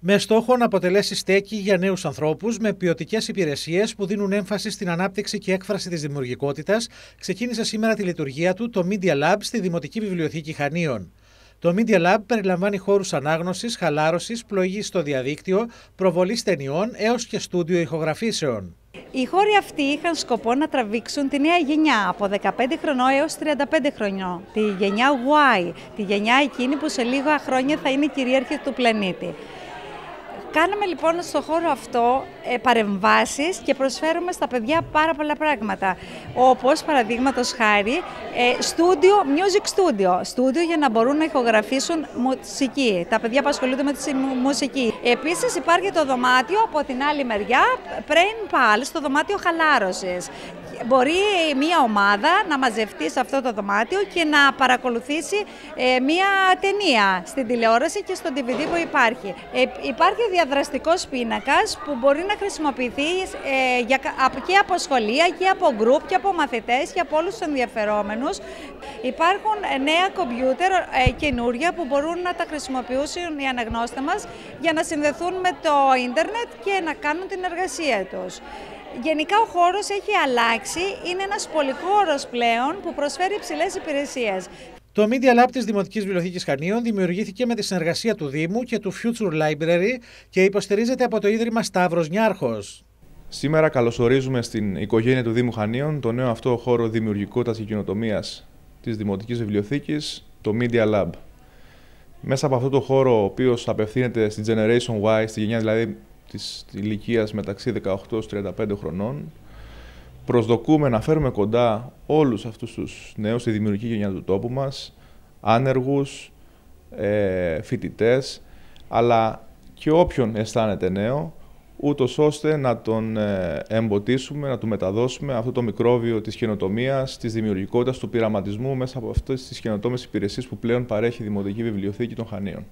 Με στόχο να αποτελέσει στέκη για νέους ανθρώπους με ποιοτικές υπηρεσίες που δίνουν έμφαση στην ανάπτυξη και έκφραση της δημιουργικότητας, ξεκίνησε σήμερα τη λειτουργία του το Media Lab στη Δημοτική Βιβλιοθήκη Χανίων. Το Media Lab περιλαμβάνει χώρους ανάγνωσης, χαλάρωσης, πλοήγης στο διαδίκτυο, προβολής ταινιών έως και στούντιο ηχογραφήσεων. Οι χώροι αυτοί είχαν σκοπό να τραβήξουν τη νέα γενιά από 15 χρονών έως 35 χρονών, τη γενιά Y, τη γενιά εκείνη που σε λίγα χρόνια θα είναι κυρίαρχη του πλανήτη. Κάναμε λοιπόν στο χώρο αυτό παρεμβάσεις και προσφέρουμε στα παιδιά πάρα πολλά πράγματα, όπως παραδείγματος χάρη music studio για να μπορούν να ηχογραφήσουν μουσική, τα παιδιά που ασχολούνται με τη μουσική. Επίσης υπάρχει το δωμάτιο από την άλλη μεριά, Brain Pal, το δωμάτιο χαλάρωσης. Μπορεί μία ομάδα να μαζευτεί σε αυτό το δωμάτιο και να παρακολουθήσει μία ταινία στην τηλεόραση και στο DVD που υπάρχει. Υπάρχει διαδραστικός πίνακας που μπορεί να χρησιμοποιηθεί και από σχολεία και από γκρουπ και από μαθητές και από όλους τους ενδιαφερόμενους. Υπάρχουν νέα κομπιούτερ καινούρια που μπορούν να τα χρησιμοποιήσουν οι αναγνώστες μας για να συνδεθούν με το ίντερνετ και να κάνουν την εργασία τους. Γενικά ο χώρος έχει αλλάξει, είναι ένας πολυχώρος πλέον που προσφέρει υψηλές υπηρεσίες. Το Media Lab της Δημοτικής Βιβλιοθήκης Χανίων δημιουργήθηκε με τη συνεργασία του Δήμου και του Future Library και υποστηρίζεται από το Ίδρυμα Σταύρος Νιάρχος. Σήμερα καλωσορίζουμε στην οικογένεια του Δήμου Χανίων το νέο αυτό χώρο δημιουργικότητας και καινοτομίας της Δημοτικής Βιβλιοθήκης, το Media Lab. Μέσα από αυτό το χώρο, ο οποίος απευθύνεται στη Generation Y, στη γενιά δηλαδή της ηλικίας μεταξύ 18-35 χρονών, προσδοκούμε να φέρουμε κοντά όλους αυτούς τους νέους στη δημιουργική γενιά του τόπου μας, άνεργους, φοιτητές, αλλά και όποιον αισθάνεται νέο, ούτως ώστε να τον εμποτίσουμε, να του μεταδώσουμε αυτό το μικρόβιο της καινοτομίας, της δημιουργικότητας, του πειραματισμού μέσα από αυτές τις καινοτόμες υπηρεσίες που πλέον παρέχει η Δημοτική Βιβλιοθήκη των Χανίων.